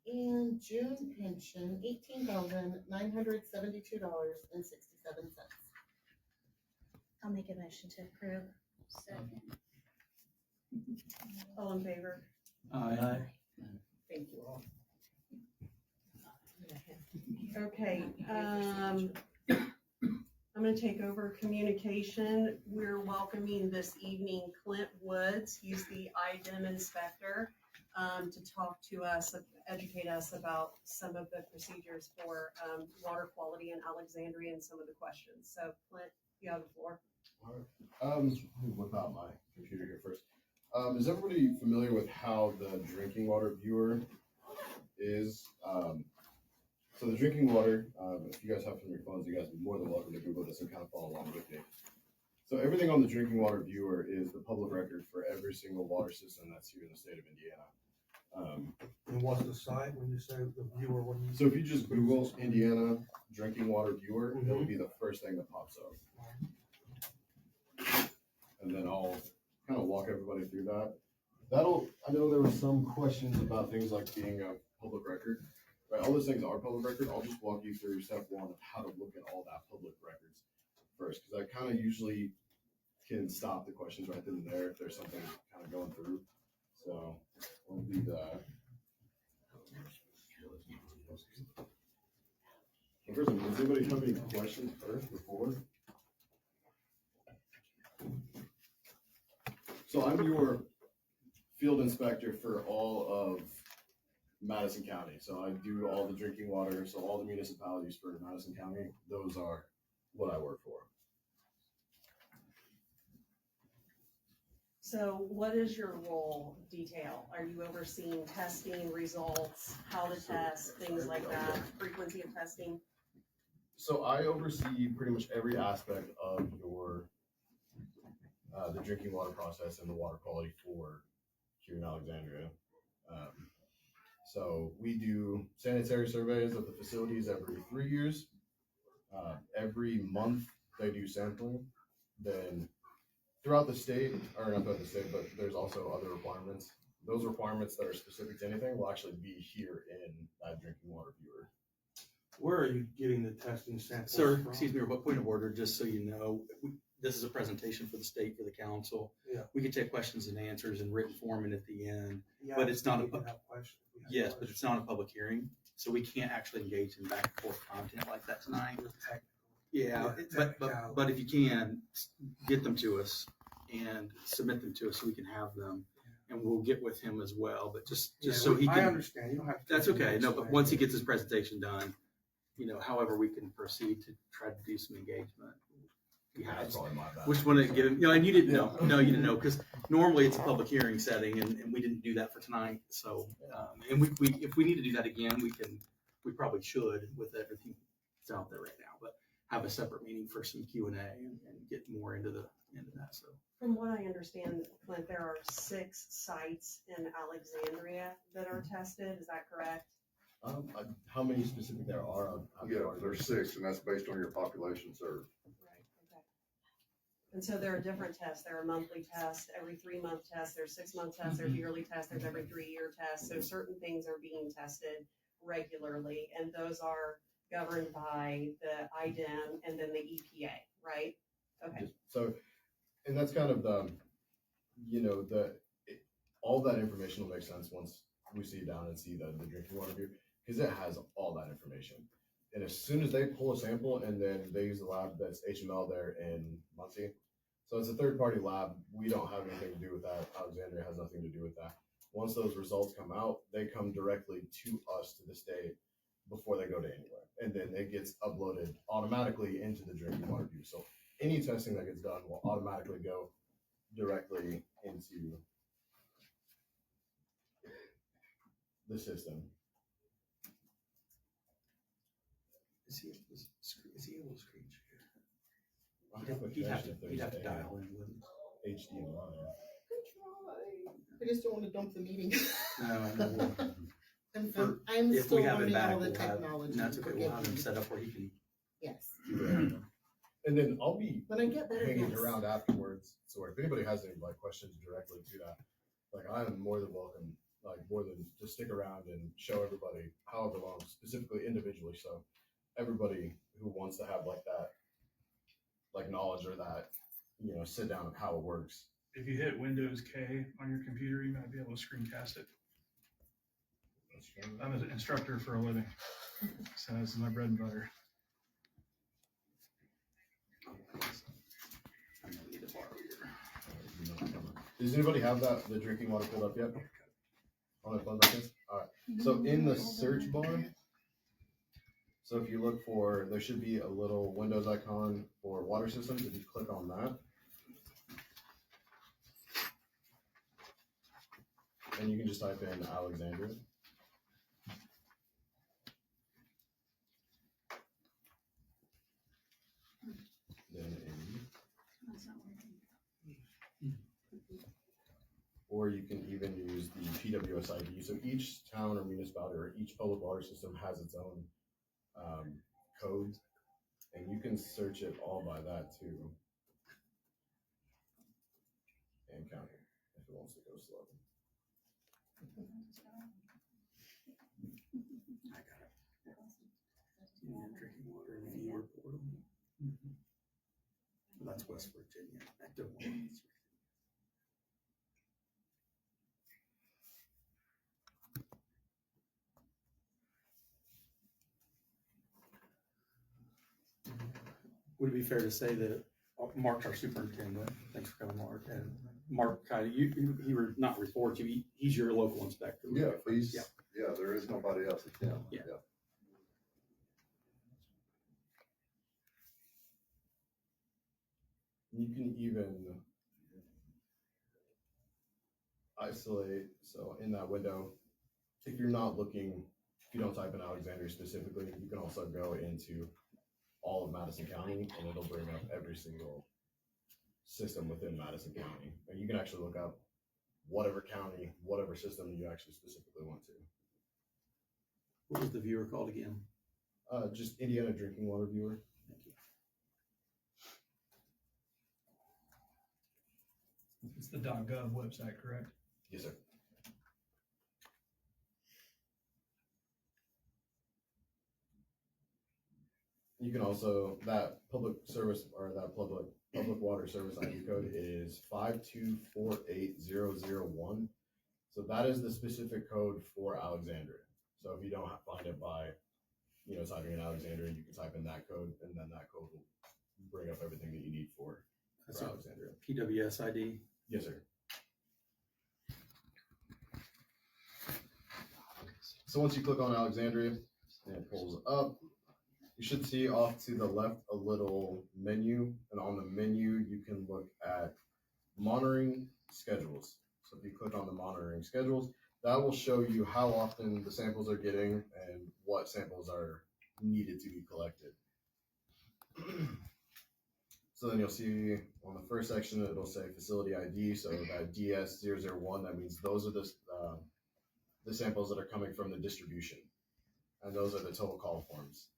And June pension, $18,972.67. I'll make a motion to approve. Second. All in favor? Aye. Thank you all. Okay, I'm gonna take over communication. We're welcoming this evening Clint Woods. He's the IDEM inspector, to talk to us, educate us about some of the procedures for, water quality in Alexandria and some of the questions. So Clint, you have the floor. All right. Let me whip out my computer here first. Is everybody familiar with how the drinking water viewer is? So the drinking water, if you guys have it on your phones, you guys are more than welcome to Google this and kind of follow along with me. So everything on the drinking water viewer is the public record for every single water system that's here in the state of Indiana. And what's the site when you say the viewer? What do you? So if you just Google Indiana drinking water viewer, that will be the first thing that pops up. And then I'll kind of walk everybody through that. I know there were some questions about things like being a public record, right? All those things are public record. I'll just walk you through step one of how to look at all that public records first, because I kind of usually can stop the questions right then and there if there's something kind of going through. So we'll do that. First, does anybody have any questions first before? So I'm your field inspector for all of Madison County. So I do all the drinking water, so all the municipalities for Madison County, those are what I work for. So what is your role detail? Are you overseeing testing, results, how to test, things like that, frequency of testing? So I oversee pretty much every aspect of your the drinking water process and the water quality for here in Alexandria. So we do sanitary surveys of the facilities every 3 years. Every month they do sampling. Then throughout the state, or not throughout the state, but there's also other requirements. Those requirements that are specific to anything will actually be here in that drinking water viewer. Where are you getting the testing samples Sir, from? excuse me, what point of order, just so you know, this is a presentation for the state, for the council. Yeah. We can take questions and answers in written form and at the end. Yeah, but it's not we a- can have questions. We have Yes, but questions. it's not a public hearing, so we can't actually engage in back and forth content like that tonight. Just technical. Yeah, but if you can, get them to us and submit them to us so we can have them, and we'll get with him as well, but just so he I can. understand, you don't have to. That's okay, no, but once he gets his presentation done, however we can proceed to try to do some engagement. That's probably my bad. Which one to give him, and you didn't know, you didn't know, because normally it's a public hearing setting, and we didn't do that for tonight, so, and we, if we need to do that again, we probably should with everything that's out there right now, but have a separate meeting for some Q&A and get more into that, so. From what I understand, Clint, there are 6 sites in Alexandria that are tested, is that correct? How many specific there are? Yeah, there's 6, and that's based on your population served. Right, okay. And so there are different tests, there are monthly tests, every 3-month tests, there's 6-month tests, there's yearly tests, there's every 3-year tests, so certain things are being tested regularly, and those are governed by the IDEM and then the EPA, right? Okay. So, and that's kind of all that information will make sense once we sit down and see the drinking water view, because it has all that information. And as soon as they pull a sample and then they use the lab that's HML there in Muncie, so it's a third-party lab. We don't have anything to do with that. Alexandria has nothing to do with that. Once those results come out, they come directly to us, to the state, before they go to anywhere. And then it gets uploaded automatically into the drinking water view. So any testing that gets done will automatically go directly into the system. Is he able to screen share? He'd He'd have to dial in with him. HDMI. I just don't want to dump the meeting. No, I'm if still we have him learning back, all the we'll have, technology. that's okay, we'll have him Forgive me. set up where he can. Yes, And then I'll be when I get better, hanging yes. around afterwards. So if anybody has any questions directly to that, I am more than welcome like more than to stick around and show everybody however long, specifically individually. So everybody who wants to have like that, like knowledge or that, sit down of how it works. If you hit Windows K on your computer, you might be able to screencast it. I'm an instructor for a living, so this is my bread and butter. I'm gonna need to borrow your. Does anybody have the drinking water pulled up yet? On the phone buttons? All right. So in the search bar, so if you look for, there should be a little Windows icon for water systems. If you click on that, and you can just type in Alexandria. Then or you can even use the PWS ID. So each town or municipality or each public water system has its own code, and you can search it all by that too. And count it if it wants to go slow. I got it. Yeah, drinking water and viewer portal. That's West Virginia. I don't know. Would it be fair to say that Mark's our superintendent? Thanks for coming, Mark. And Mark, he were not report you. He's your local inspector. Yeah, there is nobody else at him. Yeah. You can even isolate, so in that window, if you're not looking, if you don't type in Alexandria specifically, you can also go into all of Madison County and it'll bring up every single system within Madison County. And you can actually look up whatever county, whatever system you actually specifically want to. What was the viewer called again? Just Indiana Drinking Water Viewer. Thank you. It's the .gov website, correct? Yes, sir. You can also, that public service or that public water service ID code is 5248001. So that is the specific code for Alexandria. So if you don't find it by, typing in Alexandria, you can type in that code, and then that code will bring up everything that you need for Alexandria. PWS ID. Yes, sir. So once you click on Alexandria and it pulls up, you should see off to the left a little menu, and on the menu you can look at monitoring schedules. So if you click on the monitoring schedules, that will show you how often the samples are getting and what samples are needed to be collected. So then you'll see on the first section, it'll say facility ID. So that DS001, that means those are the samples that are coming from the distribution. And those are the total call forms.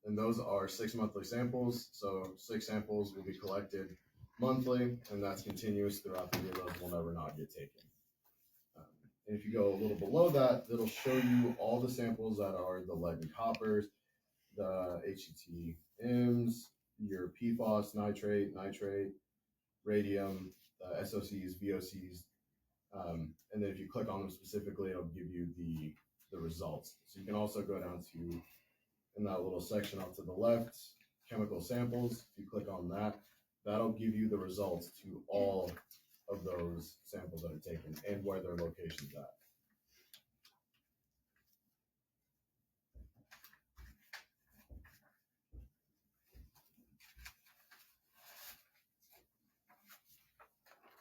And those are 6 monthly samples. So 6 samples will be collected monthly, and that's continuous throughout the year. Those will never not get taken. And if you go a little below that, it'll show you all the samples that are the lead and coppers, the HETMs, your PFOS, nitrate, radium, SOCs, VOCs. And then if you click on them specifically, it'll give you the results. So you can also go down to, in that little section off to the left, chemical samples. If you click on that, that'll give you the results to all of those samples that are taken and where their location's at.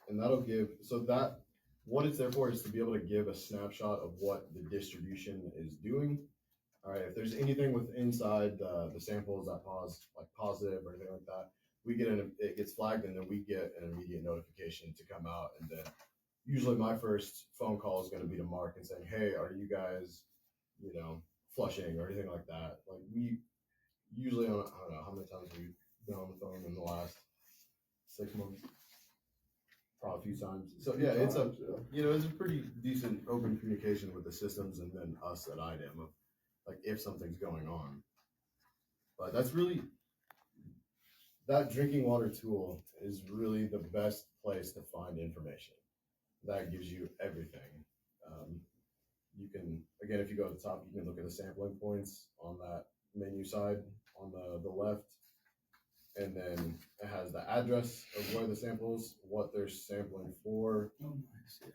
And that'll give, so that, what it's there for is to be able to give a snapshot of what the distribution is doing. All right, if there's anything with inside the samples that like positive or anything like that, it gets flagged, and then we get an immediate notification to come out. And then usually my first phone call is going to be to Mark and saying, hey, are you guys, flushing or anything like that? Like we usually, I don't know how many times we've been on the phone in the last 6 months. probably a few times. So yeah, it's a pretty decent open communication with the systems and then us at IDEM of like if something's going on. But that's really, that drinking water tool is really the best place to find information. That gives you everything. You can, again, if you go to the top, you can look at the sampling points on that menu side on the left. And then it has the address of where the samples, what they're sampling for. Oh, nice, yeah.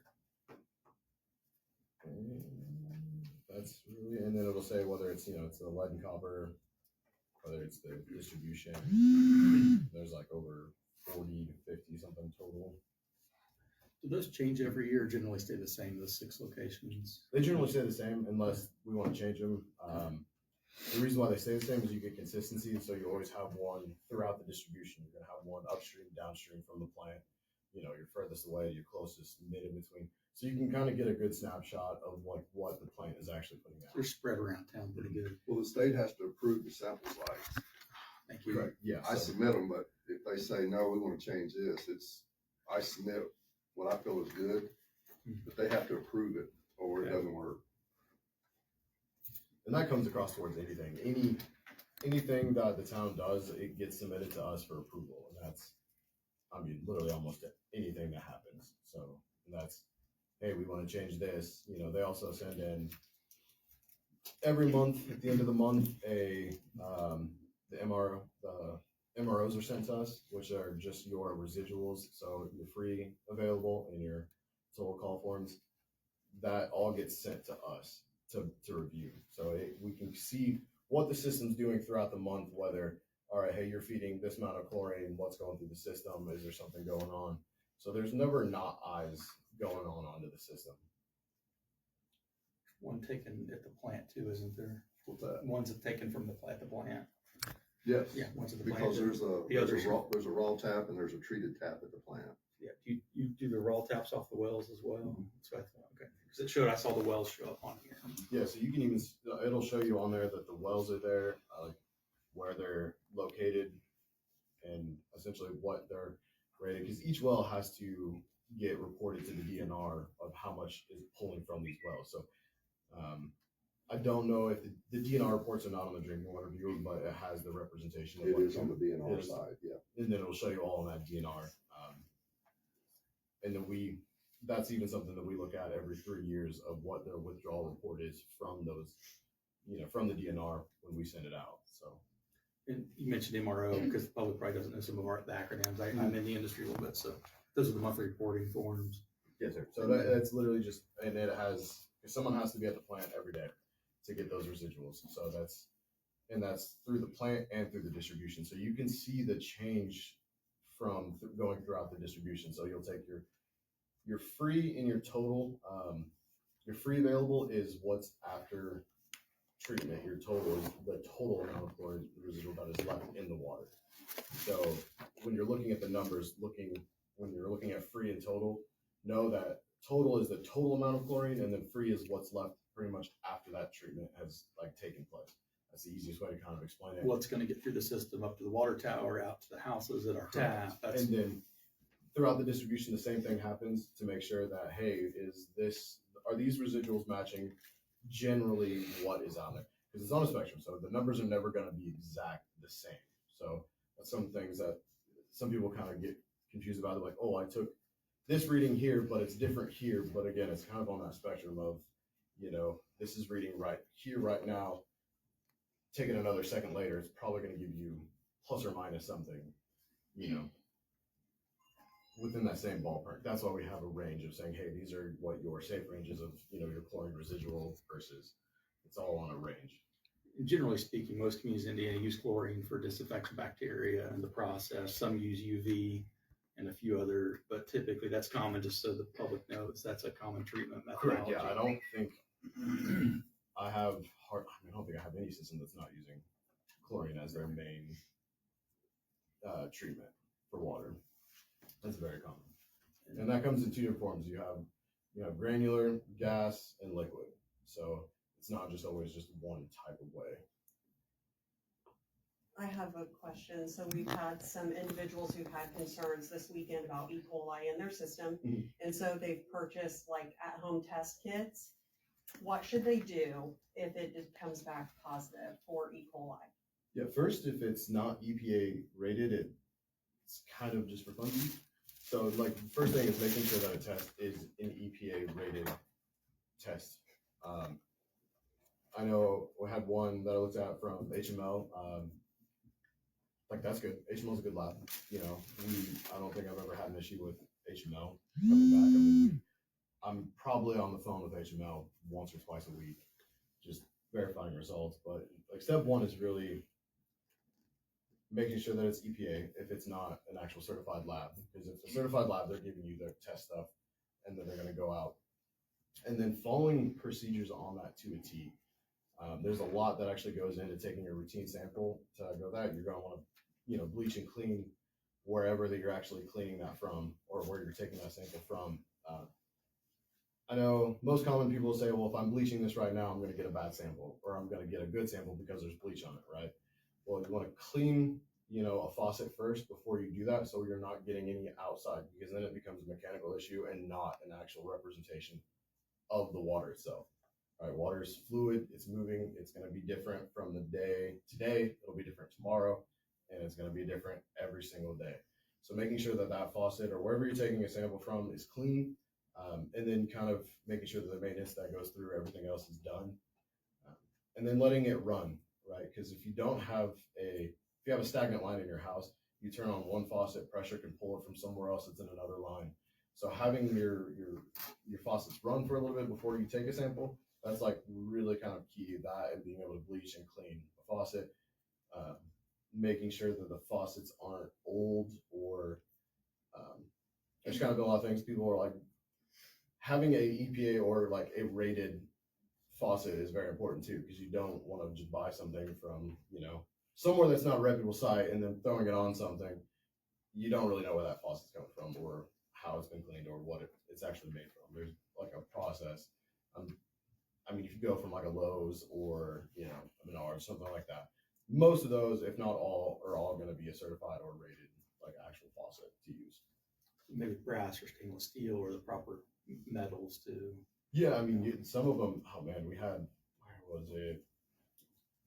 And that's really, and then it'll say whether it's, it's the lead and copper, whether it's the distribution. There's like over 40 to 50 something total. Do those change every year or generally stay the same, the 6 locations? They generally stay the same unless we want to change them. The reason why they stay the same is you get consistency, so you always have one throughout the distribution. You're gonna have one upstream, downstream from the plant. Your furthest away, your closest, mid in between. So you can kind of get a good snapshot of like what the plant is actually putting out. They're spread around town pretty good. Well, the state has to approve the sample size. Thank you. Correct. Yeah. I so- submit them, but if they say, no, we want to change this, I submit what I feel is good, but they have to approve it or it doesn't work. And that comes across towards anything. Anything that the town does, it gets submitted to us for approval. And that's, literally almost anything that happens. So that's, hey, we want to change this. They also send in every month, at the end of the month, the MROs are sent to us, which are just your residuals. So your free, available, and your total call forms. That all gets sent to us to review. So we can see what the system's doing throughout the month, whether, all right, hey, you're feeding this amount of chlorine, what's going through the system, is there something going on? So there's never not eyes going on onto the system. One taken at the plant too, isn't there? What's that? One's taken from the plant. Yes. Yeah, one's at the plant. Because there's The others- a raw tap and there's a treated tap at the plant. Yeah, you do the raw taps off the wells as well? That's what I thought, okay. Because I saw the wells show up on here. Yeah, so you can even, it'll show you on there that the wells are there, where they're located, and essentially what they're rated, because each well has to get reported to the DNR of how much is pulling from these wells. So I don't know if the DNR reports are not on the drinking water viewer, but it has the representation of It what is on the DNR is. side, yeah. And then it'll show you all on that DNR. And then that's even something that we look at every 3 years of what their withdrawal report is from those, from the DNR when we send it out. So. And you mentioned MRO, because the public probably doesn't know some of the acronyms. I'm in the industry a little bit, so those are the monthly reporting forms. Yes, sir. So that's literally just, and it has, someone has to be at the plant every day to get those residuals. So that's through the plant and through the distribution. So you can see the change from going throughout the distribution. So you'll take your free and your total. Your free available is what's after treatment. Your total is the total amount of chlorine residual that is left in the water. So when you're looking at the numbers, when you're looking at free and total, know that total is the total amount of chlorine, and then free is what's left pretty much after that treatment has taken place. That's the easiest way to kind of explain it. What's gonna get through the system up to the water tower, out to the houses at our tap. And then throughout the distribution, the same thing happens to make sure that, hey, are these residuals matching generally what is on there? Because it's on a spectrum, so the numbers are never going to be exact the same. So that's some things that some people kind of get confused about. They're like, oh, I took this reading here, but it's different here. But again, it's kind of on that spectrum of, this is reading right here, right now. Taking another second later, it's probably going to give you plus or minus something, within that same ballpark. That's why we have a range of saying, hey, these are what your safe ranges of, your chlorine residual versus, it's all on a range. Generally speaking, most communities in Indiana use chlorine for disinfecting bacteria in the process. Some use UV and a few other, but typically that's common, just so the public knows that's a common treatment methodology. Correct, yeah, I don't think I don't think I have any system that's not using chlorine as their main treatment for water. That's very common. And that comes in 2 different forms. You have granular, gas, and liquid. So it's not just always just one type of way. I have a question. So we've had some individuals who've had concerns this weekend about E. coli in their system. Mhm. And so they've purchased like at-home test kits. What should they do if it just comes back positive for E. coli? Yeah, first, if it's not EPA rated, it's kind of just for fun. So like, the first thing is making sure that a test is an EPA rated test. I know we had one that I looked at from HML. Like, that's good. HML's a good lab. You know, I don't think I've ever had an issue with HML coming back. I mean, I'm probably on the phone with HML once or twice a week, just verifying results. But like, step one is really making sure that it's EPA if it's not an actual certified lab. Because if it's a certified lab, they're giving you their test stuff, and then they're going to go out. And then following procedures on that to a T. There's a lot that actually goes into taking a routine sample to go that. You're going to want to, you know, bleach and clean wherever that you're actually cleaning that from, or where you're taking that sample from. I know most common people say, well, if I'm bleaching this right now, I'm going to get a bad sample, or I'm going to get a good sample because there's bleach on it, right? Well, you want to clean, you know, a faucet first before you do that, so you're not getting any outside, because then it becomes a mechanical issue and not an actual representation of the water itself. All right, water is fluid, it's moving, it's going to be different from the day today, it'll be different tomorrow, and it's going to be different every single day. So making sure that that faucet or wherever you're taking a sample from is clean, and then kind of making sure that the maintenance that goes through everything else is done, and then letting it run, right? Because if you have a stagnant line in your house, you turn on one faucet, pressure can pull it from somewhere else that's in another line. So having your faucets run for a little bit before you take a sample, that's like really kind of key. That and being able to bleach and clean a faucet, making sure that the faucets aren't old or there's kind of been a lot of things. People are like, having a EPA or like a rated faucet is very important too, because you don't want to just buy something from, you know, somewhere that's not a reputable site and then throwing it on something. You don't really know where that faucet's coming from or how it's been cleaned or what it's actually made from. There's like a process. I mean, if you go from like a Lowe's or, you know, a Menards, something like that, most of those, if not all, are all going to be a certified or rated like actual faucet to use. Maybe brass or stainless steel or the proper metals too. Yeah, I mean, some of them, oh man, we had, where was it?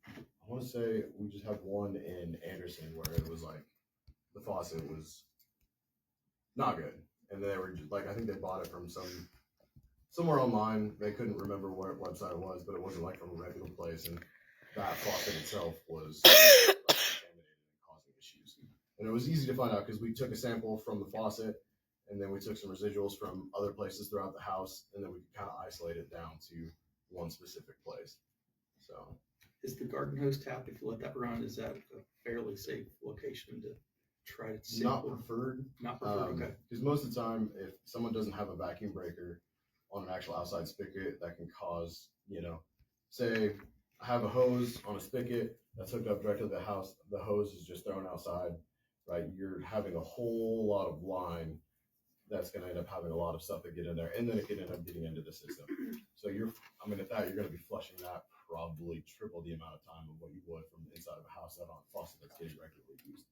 I want to say we just had one in Anderson where it was like, the faucet was not good. And they were just like, I think they bought it from somewhere online. They couldn't remember what website it was, but it wasn't like from a reputable place. And that faucet itself was contaminated and causing issues. And it was easy to find out because we took a sample from the faucet, and then we took some residuals from other places throughout the house, and then we could kind of isolate it down to one specific place. So, Is the garden hose tap, if you let that run, is that a fairly safe location to try to not sample? preferred. Not preferred, okay. Because most of the time, if someone doesn't have a vacuum breaker on an actual outside spigot, that can cause, you know, say I have a hose on a spigot that's hooked up directly to the house, the hose is just thrown outside, right? You're having a whole lot of line that's going to end up having a lot of stuff that get in there, and then it can end up getting into the system. So if that, you're going to be flushing that probably triple the amount of time of what you would from the inside of a house that on a faucet that's getting regularly used.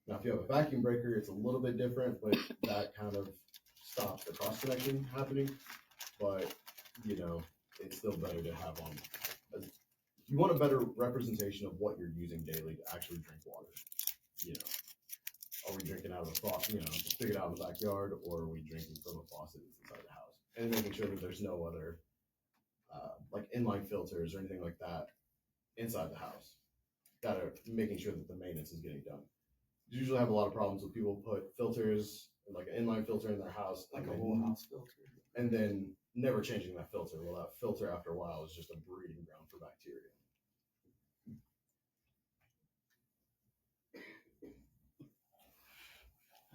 Now, if you have a vacuum breaker, it's a little bit different, but that kind of stops the cross connection happening. But, you know, it's still better to have on. You want a better representation of what you're using daily to actually drink water. You know, are we drinking out of a faucet, you know, spigot out in the backyard, or are we drinking from a faucet that's inside the house? And making sure that there's no other, like inline filters or anything like that inside the house. That are making sure that the maintenance is getting done. You usually have a lot of problems with people put filters, like an inline filter in their house, Like a whole house filter. and then never changing that filter. Well, that filter after a while is just a breeding ground for bacteria.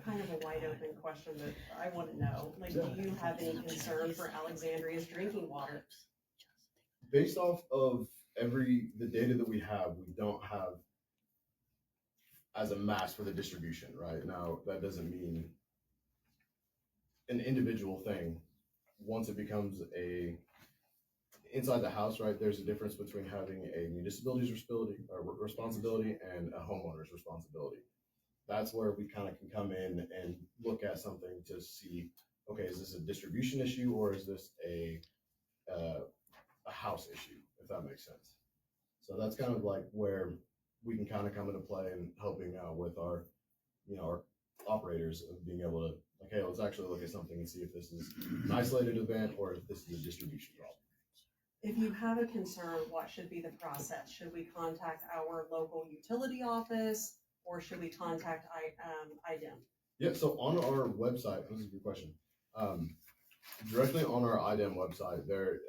Kind of a wide open question, but I want to know, like, do you have any concern for Alexandria's drinking water? Based off of the data that we have, we don't have as a mass for the distribution, right? Now, that doesn't mean an individual thing. Once it becomes inside the house, right, there's a difference between having a municipality's responsibility and a homeowner's responsibility. That's where we kind of can come in and look at something to see, okay, is this a distribution issue or is this a house issue, if that makes sense. So that's kind of like where we can kind of come into play and helping out with our, our operators of being able to, like, hey, let's actually look at something and see if this is an isolated event or if this is a distribution problem. If you have a concern, what should be the process? Should we contact our local utility office or should we contact IDEM? Yeah, so on our website, this is a good question. Directly on our IDEM website, there,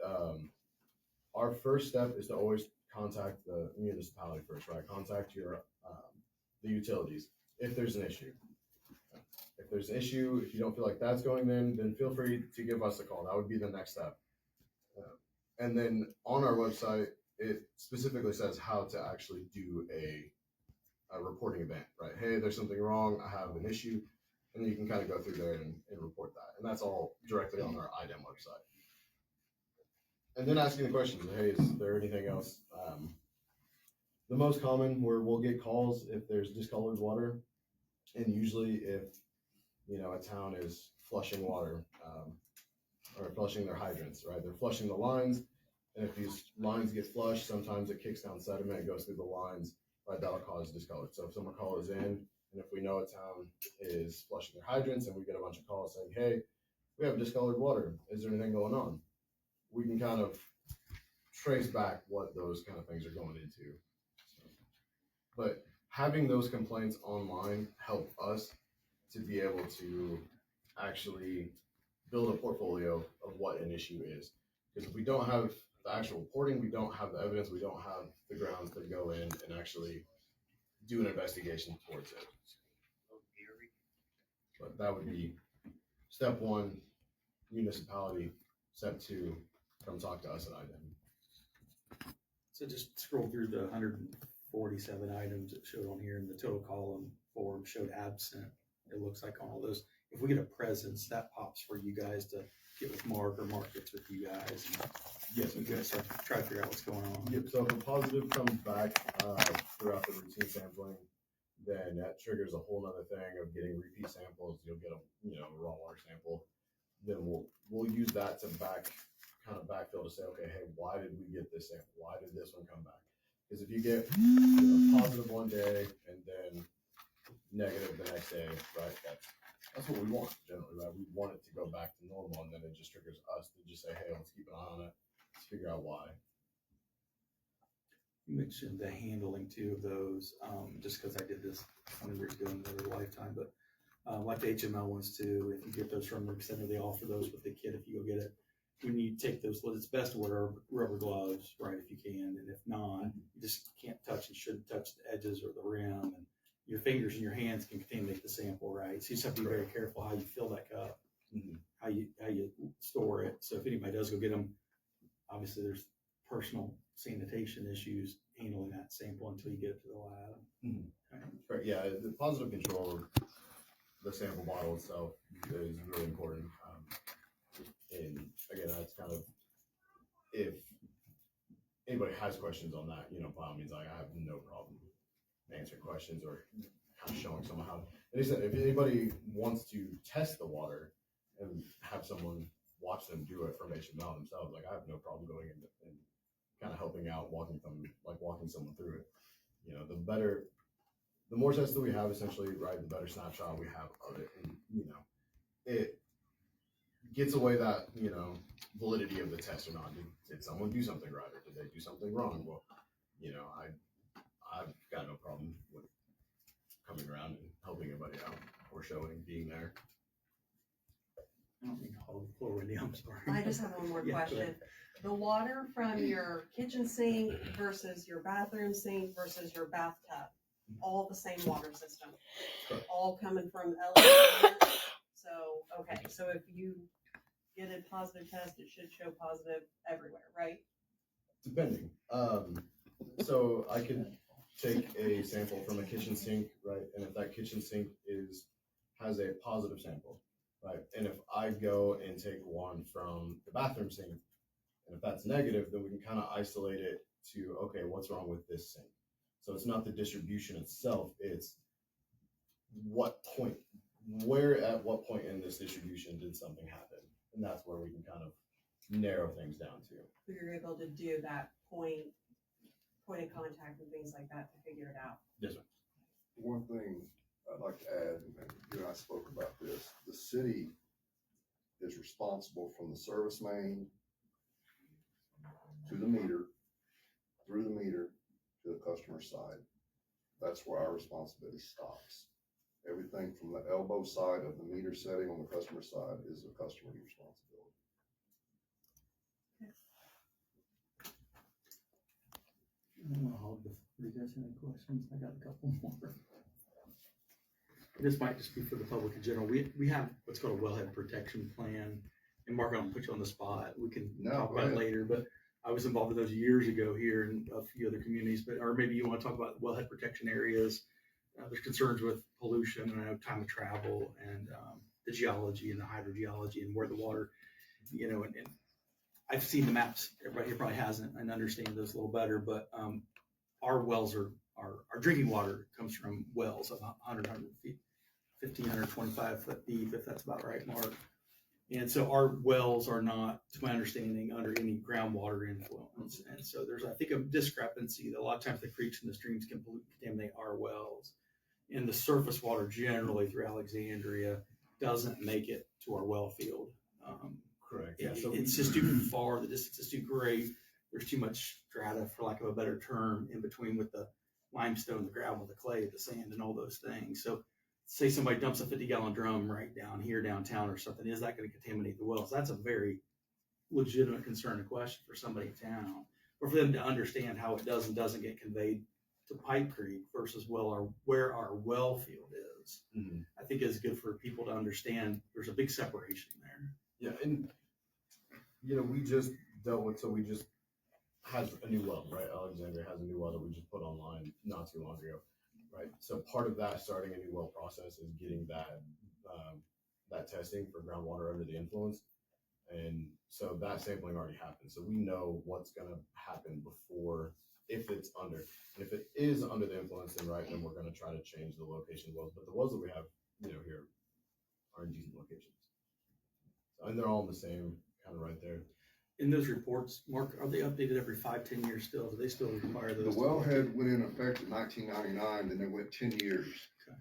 our first step is to always contact the municipality first, right? Contact your the utilities if there's an issue. If there's an issue, if you don't feel like that's going, then feel free to give us a call. That would be the next step. And then on our website, it specifically says how to actually do a reporting event, right? Hey, there's something wrong. I have an issue. And then you can kind of go through there and report that. And that's all directly on our IDEM website. And then asking the questions, hey, is there anything else? The most common where we'll get calls if there's discolored water. And usually if, a town is flushing water, or flushing their hydrants, right? They're flushing the lines. And if these lines get flushed, sometimes it kicks down sediment, it goes through the lines, right? That'll cause discolored. So if someone calls in, and if we know a town is flushing their hydrants and we get a bunch of calls saying, hey, we have discolored water, is there anything going on? We can kind of trace back what those kind of things are going into. So, but having those complaints online help us to be able to actually build a portfolio of what an issue is. Because if we don't have the actual reporting, we don't have the evidence, we don't have the grounds to go in and actually do an investigation towards it. But that would be step one, municipality. Step two, come talk to us at IDEM. So just scroll through the 147 items that showed on here, and the total column form showed absent. It looks like on all those. If we get a presence, that pops for you guys to get with Mark, or Mark gets with you guys. And Yes, you guys start to try to figure out what's going on. Yep, so if a positive comes back throughout the routine sampling, then that triggers a whole other thing of getting repeat samples. You'll get a raw water sample. Then we'll use that to backfill to say, okay, hey, why did we get this sample? Why did this one come back? Because if you get positive one day and then negative the next day, right? That's what we want generally, right? We want it to go back to normal, and then it just triggers us to just say, hey, let's keep an eye on it. Let's figure out why. You mentioned the handling too of those, just because I did this 20 years ago in another lifetime, but like the HML ones too, if you get those from Rec Center, they offer those with the kit if you go get it. When you take those, it's best to wear rubber gloves, right, if you can, and if not, you just can't touch and shouldn't touch the edges or the rim, and your fingers and your hands can contaminate the sample, right? So you just have to be very careful how you fill that cup, how you store it. So if anybody does go get them, obviously there's personal sanitation issues handling that sample until you get it to the lab. Right, yeah, the positive control of the sample bottle itself is really important. And again, that's kind of, if anybody has questions on that, by all means, I have no problem answering questions or kind of showing someone how. And he said, if anybody wants to test the water and have someone watch them do it from HML themselves, like I have no problem going in and kind of helping out, walking someone through it. The more tests that we have, essentially, right, the better snapshot we have of it. And, it gets away that, validity of the test or not. Did someone do something right, or did they do something wrong? Well, I've got no problem with coming around and helping everybody out or being there. I don't mean to hold the floor, Wendy, I'm sorry. I just have one more Yeah, go question. ahead. The water from your kitchen sink versus your bathroom sink versus your bathtub, all the same water system, all coming from LA. So if you get a positive test, it should show positive everywhere, right? Depending. So I could take a sample from a kitchen sink, right? And if that kitchen sink has a positive sample, right? And if I go and take one from the bathroom sink And if that's negative, then we can kind of isolate it to, okay, what's wrong with this sink? So it's not the distribution itself, it's what point, where at what point in this distribution did something happen? And that's where we can kind of narrow things down to. You're able to do that point of contact and things like that to figure it out. Yes, sir. One thing I'd like to add, and you and I spoke about this, the city is responsible from the service main to the meter, through the meter to the customer side. That's where our responsibility stops. Everything from the elbow side of the meter setting on the customer side is the customer's responsibility. Do you guys have any questions? I got a couple more. This might just be for the public in general. We have what's called a wellhead protection plan. And Mark, I don't put you on the spot. We can No, talk go about it ahead. later, but I was involved in those years ago here in a few other communities, but, or maybe you want to talk about wellhead protection areas. There's concerns with pollution and I know time of travel and the geology and the hydrogeology and where the water, you know, and I've seen the maps. Everybody here probably hasn't and understand those a little better, but our wells our drinking water comes from wells of 100 feet, 1,525 foot deep, if that's about right, Mark. And so our wells are not, to my understanding, under any groundwater influence. And so there's, I think, a discrepancy that a lot of times the creeks and the streams can contaminate our wells. And the surface water generally through Alexandria doesn't make it to our well field. Correct. It's just too far, the distance is too great. There's too much strata, for lack of a better term, in between with the limestone, the gravel, the clay, the sand, and all those things. So say somebody dumps a 50-gallon drum right down here downtown or something, is that going to contaminate the wells? That's a very legitimate concern and question for somebody in town, or for them to understand how it does and doesn't get conveyed to Pipe Creek versus where our well field is. Mm-hmm. I think is good for people to understand there's a big separation there. Yeah, and you know, we just dealt with, so we just has a new well, right? Alexandria has a new well that we just put online not too long ago, right? So part of that starting a new well process is getting that that testing for groundwater under the influence, and so that sampling already happened. So we know what's going to happen before, if it's under, and if it is under the influence, then right, then we're going to try to change the location of wells. But the wells that we have, you know, here are in decent locations, and they're all in the same kind of right there. In those reports, Mark, are they updated every 5-10 years still? Do they still require The those? wellhead went in effect in 1999, then it went 10 years. Okay.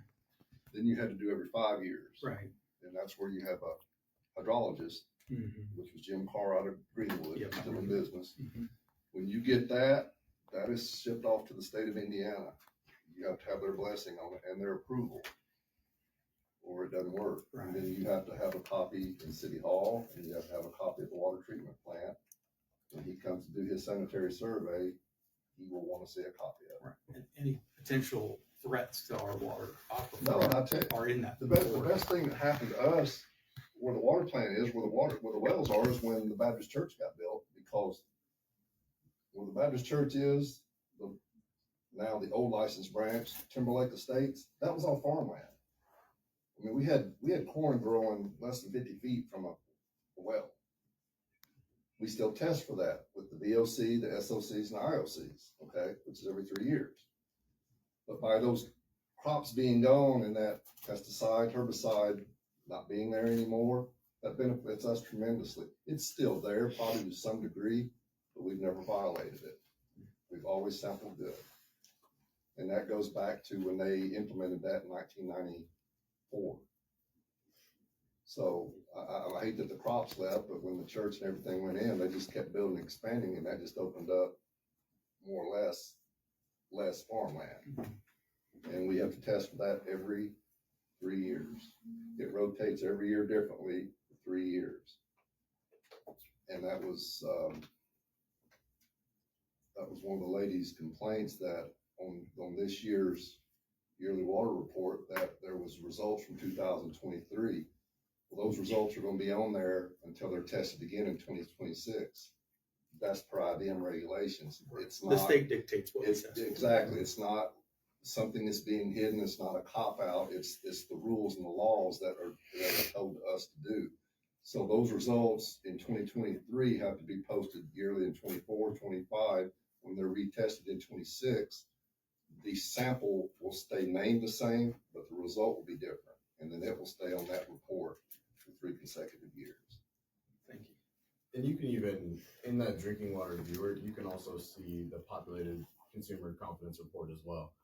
Then you had to do every 5 years. Right. And that's where you have a hydrologist, Mm-hmm. which was Jim Carr out of Greenwood, Yep. still in business. Mm-hmm. When you get that, that is shipped off to the state of Indiana. You have to have their blessing on it and their approval, or it doesn't work. Right. And then you have to have a copy in City Hall, and you have to have a copy at the water treatment plant. When he comes to do his sanitary survey, he will want to see a copy of it. Right. And any potential threats to our water No, and I tell you, are in that. the best thing that happened to us, where the water plant is, where the wells are, is when the Baptist church got built, because where the Baptist church is, now the old licensed branch, Timberlake Estates, that was all farmland. I mean, we had corn growing less than 50 feet from a well. We still test for that with the VOC, the SOCs, and the IOCs, okay, which is every 3 years. But by those crops being gone and that pesticide, herbicide not being there anymore, that benefits us tremendously. It's still there, probably to some degree, but we've never violated it. We've always sampled good. And that goes back to when they implemented that in 1994. So I hate that the crops left, but when the church and everything went in, they just kept building and expanding, and that just opened up more or less farmland. And we have to test for that every 3 years. It rotates every year differently for 3 years. And that was one of the ladies' complaints, that on this year's yearly water report, that there was results from 2023. Well, those results are going to be on there until they're tested again in 2026. That's per IDEM regulations. It's not, the state dictates what we it's test. exactly. It's not something that's being hidden. It's not a cop out. It's the rules and the laws that are told to us to do. So those results in 2023 have to be posted yearly in 24, 25. When they're retested in 26, the sample will stay named the same, but the result will be different. And then it will stay on that report for 3 consecutive years. Thank you. And you can even, in that drinking water viewer, you can also see the populated consumer confidence report as well.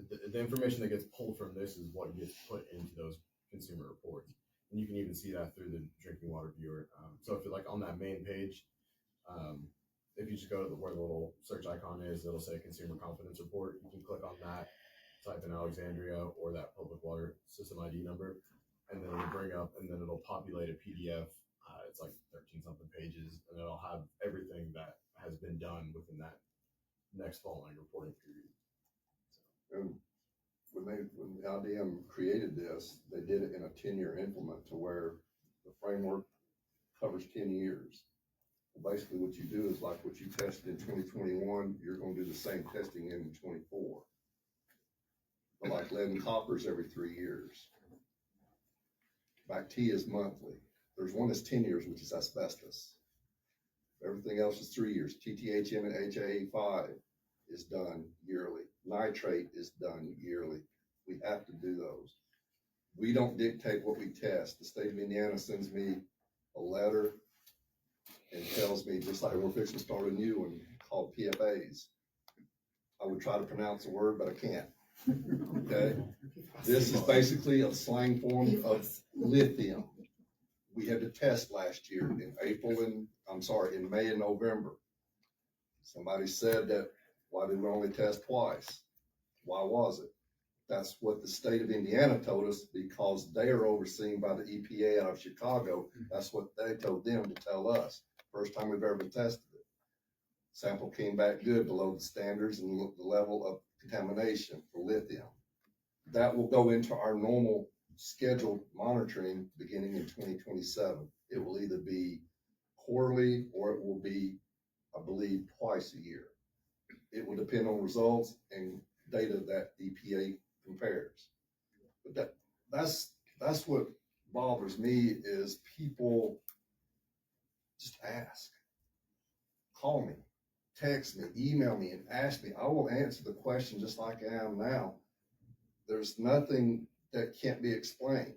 The information that gets pulled from this is what gets put into those consumer reports. And you can even see that through the drinking water viewer. So if you're like on that main page, if you just go to where the little search icon is, it'll say consumer confidence report. You can click on that, type in Alexandria or that public water system ID number, and then it'll bring up, and then it'll populate a PDF. It's like 13 something pages, and it'll have everything that has been done within that next following reporting period. And when the IDM created this, they did it in a 10-year implement to where the framework covers 10 years. Well, basically what you do is like what you tested in 2021, you're gonna do the same testing in 24. But like lead and copper is every 3 years. Bacteria is monthly. There's one that's 10 years, which is asbestos. Everything else is 3 years. TTHM and HAA5 is done yearly. Nitrate is done yearly. We have to do those. We don't dictate what we test. The state of Indiana sends me a letter and tells me, just like we're fixing to start a new one called PFAs. I would try to pronounce the word, but I can't. Okay? This is basically a slang form of lithium. We had to test last year in in May and November. Somebody said that, why did we only test twice? Why was it? That's what the state of Indiana told us, because they are overseen by the EPA out of Chicago. That's what they told them to tell us. First time we've ever tested it. Sample came back good, below the standards and the level of contamination for lithium. That will go into our normal scheduled monitoring beginning in 2027. It will either be quarterly or it will be, I believe, twice a year. It will depend on results and data that EPA compares. But that's what bothers me is people just ask. Call me, text me, email me, and ask me. I will answer the question just like I am now. There's nothing that can't be explained.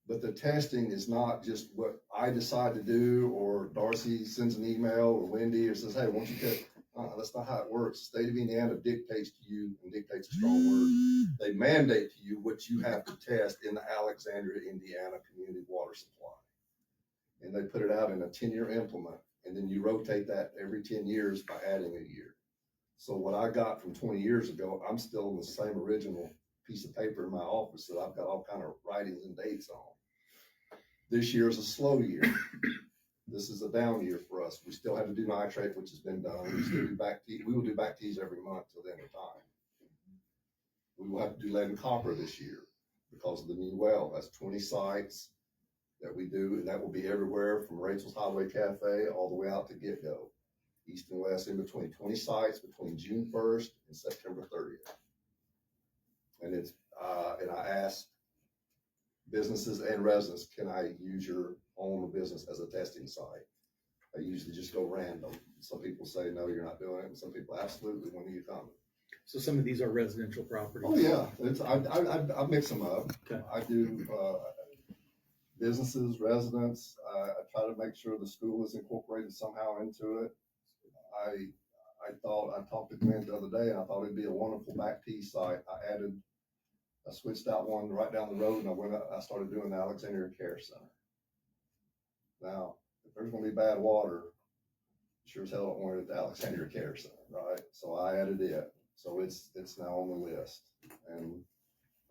But the testing is not just what I decide to do, or Darcy sends an email, or Wendy, or says, hey, won't you test? That's not how it works. The state of Indiana dictates to you, and dictates a strong word. They mandate to you what you have to test in the Alexandria, Indiana community water supply. And they put it out in a 10-year implement, and then you rotate that every 10 years by adding a year. So what I got from 20 years ago, I'm still in the same original piece of paper in my office that I've got all kind of writings and dates on. This year is a slow year. This is a down year for us. We still have to do nitrate, which has been done. We still do we will do back teas every month till the end of time. We will have to do lead and copper this year because of the new well. That's 20 sites that we do, and that will be everywhere from Rachel's Highway Cafe all the way out to Get-Go. East and west in between, 20 sites between June 1st and September 30th. And it's, and I asked businesses and residents, can I use your own business as a testing site? I usually just go random. Some people say, no, you're not doing it. And some people, absolutely, when are you coming? So some of these are residential properties. Oh, yeah. I mix them up. Okay. I do businesses, residents. I try to make sure the school is incorporated somehow into it. I talked to Glenn the other day, and I thought it'd be a wonderful back tea site. I switched out one right down the road, and I started doing the Alexandria Care Center. Now, if there's gonna be bad water, sure as hell don't want it at the Alexandria Care Center, right? So I added it. So it's now on the list. And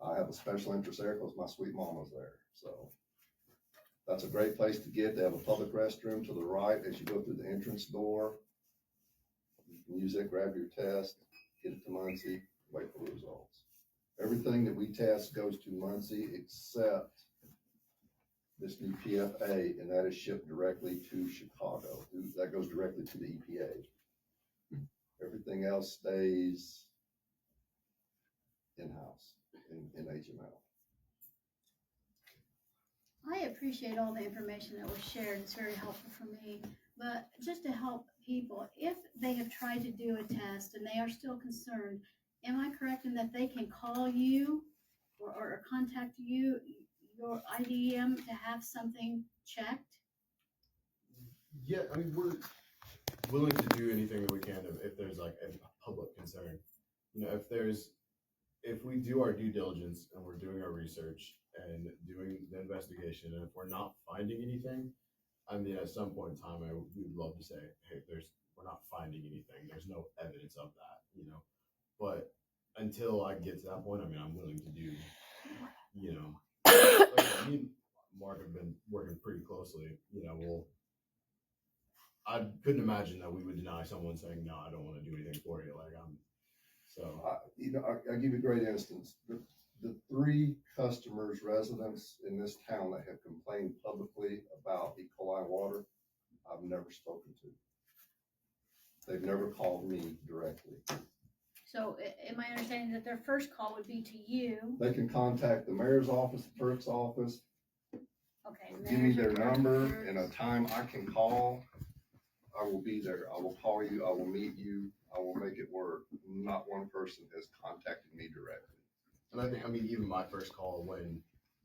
I have a special interest there because my sweet mama's there. So that's a great place to get. They have a public restroom to the right as you go through the entrance door. You can use it, grab your test, get it to Muncie, wait for the results. Everything that we test goes to Muncie except this new PFA, and that is shipped directly to Chicago. That goes directly to the EPA. Everything else stays in-house in HML. I appreciate all the information that was shared. It's very helpful for me. But just to help people, if they have tried to do a test and they are still concerned, am I correct in that they can call you or contact you, your IDEM, to have something checked? Yeah, I mean, we're willing to do anything that we can if there's like a public concern. You know, if we do our due diligence and we're doing our research and doing the investigation, and if we're not finding anything, I mean, at some point in time, we would love to say, hey, we're not finding anything. There's no evidence of that, you know. But until I get to that point, I mean, I'm willing to do, you know, like, I mean, Mark have been working pretty closely, you know, I couldn't imagine that we would deny someone saying, no, I don't want to do anything for you. Like, I'll give you a great instance. The 3 customers, residents in this town that have complained publicly about E. coli water, I've never spoken to. They've never called me directly. So am I understanding that their first call would be to you? They can contact the mayor's office, the clerk's office, Okay. give me there's their your number clerk. and a time I can call. I will be there. I will call you. I will meet you. I will make it work. Not one person has contacted me directly. and I mean, even my first call when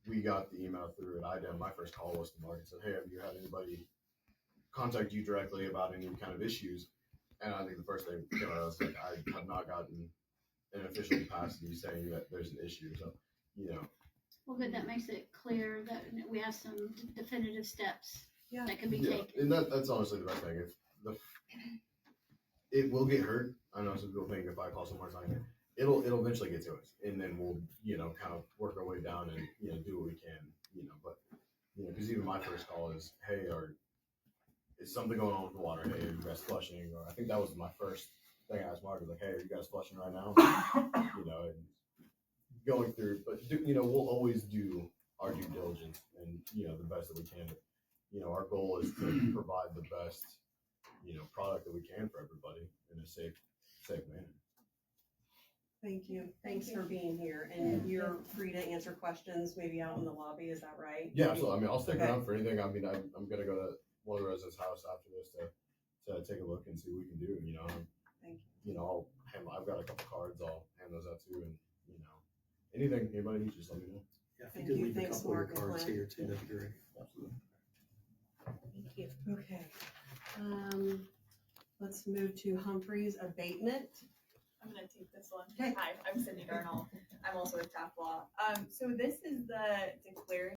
we got the email through at IDEM, my first call was to Mark and said, hey, have you had anybody contact you directly about any kind of issues? And I think the first thing came out, I was like, I have not gotten an official capacity saying that there's an issue. So, you know. Well, good, that makes it clear that we have some definitive steps Yeah. that can be Yeah, taken. and that's honestly the best thing. It will get heard. I know some people think if I call someone signing it, it'll eventually get to us, and then we'll, you know, kind of work our way down and, you know, do what we can, you know. But, you know, because even my first call is, hey, is something going on with the water? Hey, are you guys flushing? Or I think that was my first thing I asked Mark, was like, hey, are you guys flushing right now? You know, and going through, but you know, we'll always do our due diligence and, you know, the best that we can. You know, our goal is to provide the best, you know, product that we can for everybody in a safe manner. Thank you. Thanks for being here. And you're free to answer questions maybe out in the lobby, is that right? Yeah, absolutely. I mean, I'll stick Okay. around for anything. I mean, I'm gonna go to one of the residents' house after this to take a look and see what we can do. You know, Thank you know, I've got a couple cards. I'll hand those out too, and you know, anything anybody needs, just let me know. Yeah, if Thank you could you. leave a Thanks, couple of your Mark and cards Glenn. here too, that'd be great. Absolutely. Thank you. Okay. Let's move to Humphrey's abatement. I'm gonna take this one. Okay. Hi, I'm Cindy Darnall. I'm also with Taft Law. So this is the declaring